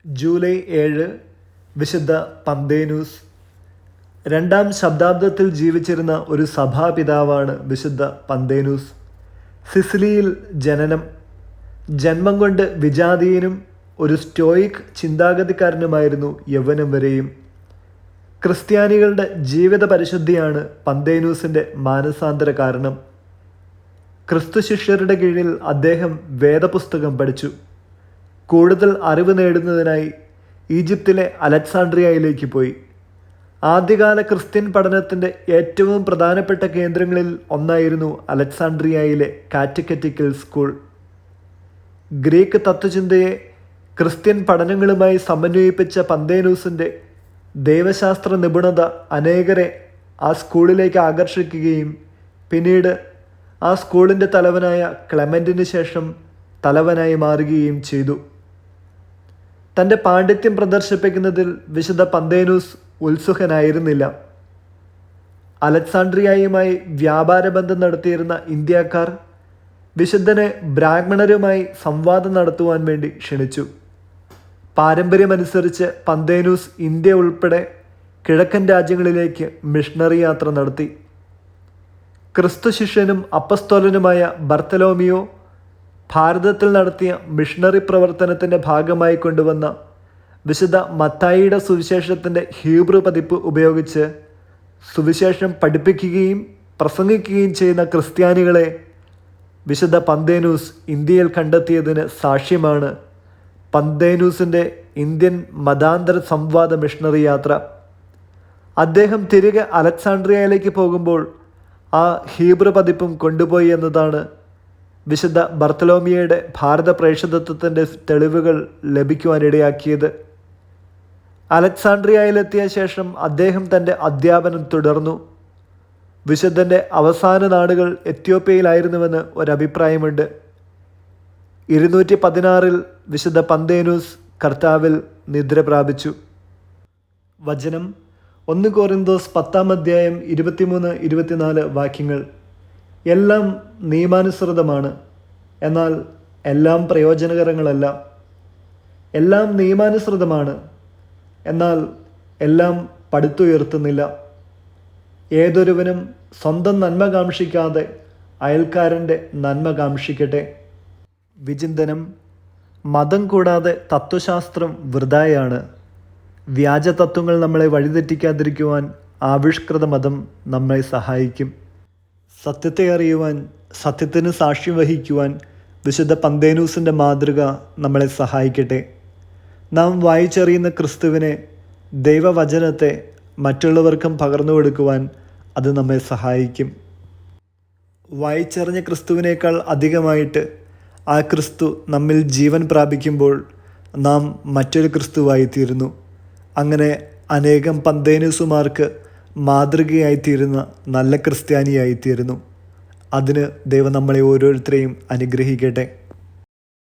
July 7 വിശുദ്ധ പന്തേനൂസ്. 2-ാം ശതാബ്ദത്തിൽ ജീവിച്ചിരുന്ന ഒരു സഭാപിതാവാണ് വിശുദ്ധ പന്തേനൂസ്. സിസിലിയിൽ ജനനം. ജന്മം കൊണ്ട് വിജാതീയനും ഒരു സ്റ്റോയിക് ചിന്താഗതിക്കാരനുമായിരുന്നു യൗവനം വരെയും. ക്രിസ്ത്യാനികളുടെ ജീവിത പരിശുദ്ധിയാണ് പന്തേനൂസിൻ്റെ മാനസാന്തര കാരണം. ക്രിസ്തു ശിഷ്യരുടെ കീഴിൽ അദ്ദേഹം വേദപുസ്തകം പഠിച്ചു. കൂടുതൽ അറിവ് നേടുന്നതിനായി ഈജിപ്തിലെ അലക്സാണ്ട്രിയയിലേക്ക് പോയി. ആദ്യകാല ക്രിസ്ത്യൻ പഠനത്തിൻ്റെ ഏറ്റവും പ്രധാനപ്പെട്ട കേന്ദ്രങ്ങളിൽ ഒന്നായിരുന്നു അലക്സാണ്ട്രിയയിലെ കാറ്റക്കെറ്റിക്കൽ സ്കൂൾ. ഗ്രീക്ക് തത്വചിന്തയെ ക്രിസ്ത്യൻ പഠനങ്ങളുമായി സമന്വയിപ്പിച്ച പന്തേനൂസിൻ്റെ ദൈവശാസ്ത്ര നിപുണത അനേകരെ ആ സ്കൂളിലേക്ക് ആകർഷിക്കുകയും പിന്നീട് ആ സ്കൂളിൻ്റെ തലവനായ ക്ലെമൻറ്റിന് ശേഷം തലവനായി മാറുകയും ചെയ്തു. തൻ്റെ പാണ്ഡിത്യം പ്രദർശിപ്പിക്കുന്നതിൽ വിശുദ്ധ പന്തേനൂസ് ഉത്സുകനായിരുന്നില്ല. അലക്സാണ്ട്രിയയുമായി വ്യാപാര ബന്ധം നടത്തിയിരുന്ന ഇന്ത്യക്കാർ വിശുദ്ധനെ ബ്രാഹ്മണരുമായി സംവാദം നടത്തുവാൻ വേണ്ടി ക്ഷണിച്ചു. പാരമ്പര്യമനുസരിച്ച് പന്തേനൂസ് ഇന്ത്യ ഉൾപ്പെടെ കിഴക്കൻ രാജ്യങ്ങളിലേക്ക് മിഷണറി യാത്ര നടത്തി. ക്രിസ്തു ശിഷ്യനും അപ്പസ്തോലനുമായ ബർത്തലോമിയോ ഭാരതത്തിൽ നടത്തിയ മിഷണറി പ്രവർത്തനത്തിൻ്റെ ഭാഗമായി കൊണ്ടുവന്ന വിശുദ്ധ മത്തായിയുടെ സുവിശേഷത്തിൻ്റെ ഹീബ്രു പതിപ്പ് ഉപയോഗിച്ച് സുവിശേഷം പഠിപ്പിക്കുകയും പ്രസംഗിക്കുകയും ചെയ്യുന്ന ക്രിസ്ത്യാനികളെ വിശുദ്ധ പന്തേനൂസ് ഇന്ത്യയിൽ കണ്ടെത്തിയതിന് സാക്ഷ്യമാണ് പന്തേനൂസിൻ്റെ ഇന്ത്യൻ മതാന്തര സംവാദ മിഷണറി യാത്ര. അദ്ദേഹം തിരികെ അലക്സാണ്ട്രിയയിലേക്ക് പോകുമ്പോൾ ആ ഹീബ്രു പതിപ്പും കൊണ്ടുപോയി എന്നതാണ് വിശുദ്ധ ബർത്തലോമിയയുടെ ഭാരത പ്രേക്ഷിതത്വത്തിൻ്റെ തെളിവുകൾ ലഭിക്കുവാനിടയാക്കിയത്. അലക്സാണ്ട്രിയയിലെത്തിയ ശേഷം അദ്ദേഹം തൻ്റെ അധ്യാപനം തുടർന്നു. വിശുദ്ധൻ്റെ അവസാന നാടുകൾ എത്യോപ്യയിലായിരുന്നുവെന്ന് ഒരഭിപ്രായമുണ്ട്. 216 വിശുദ്ധ പന്തേനൂസ് കർത്താവിൽ നിദ്ര പ്രാപിച്ചു. വചനം 1 കൊറിന്തോസ് 10-ാം 23-24 വാക്യങ്ങൾ. എല്ലാം നിയമാനുസൃതമാണ്, എന്നാൽ എല്ലാം പ്രയോജനകരങ്ങളല്ല. എല്ലാം നിയമാനുസൃതമാണ്, എന്നാൽ എല്ലാം പടുത്തുയർത്തുന്നില്ല. ഏതൊരുവനും സ്വന്തം നന്മ കാക്ഷിക്കാതെ അയൽക്കാരൻ്റെ നന്മ കാക്ഷിക്കട്ടെ. വിചിന്തനം. മതം കൂടാതെ തത്വശാസ്ത്രം വൃഥായാണ്. വ്യാജതത്വങ്ങൾ നമ്മളെ വഴിതെറ്റിക്കാതിരിക്കുവാൻ ആവിഷ്കൃത മതം നമ്മളെ സഹായിക്കും. സത്യത്തെ അറിയുവാൻ, സത്യത്തിന് സാക്ഷ്യം വഹിക്കുവാൻ വിശുദ്ധ പന്തേനൂസിൻ്റെ മാതൃക നമ്മളെ സഹായിക്കട്ടെ. നാം വായിച്ചറിയുന്ന ക്രിസ്തുവിനെ, ദൈവവചനത്തെ മറ്റുള്ളവർക്കും പകർന്നു കൊടുക്കുവാൻ അത് നമ്മെ സഹായിക്കും. വായിച്ചറിഞ്ഞ ക്രിസ്തുവിനേക്കാൾ അധികമായിട്ട് ആ ക്രിസ്തു നമ്മിൽ ജീവൻ പ്രാപിക്കുമ്പോൾ നാം മറ്റൊരു ക്രിസ്തുവായിത്തീരുന്നു. അങ്ങനെ അനേകം പന്തേനൂസുമാർക്ക് മാതൃകയായിത്തീരുന്ന നല്ല ക്രിസ്ത്യാനിയായിത്തീരുന്നു. അതിന് ദൈവം നമ്മളെ ഓരോരുത്തരെയും അനുഗ്രഹിക്കട്ടെ.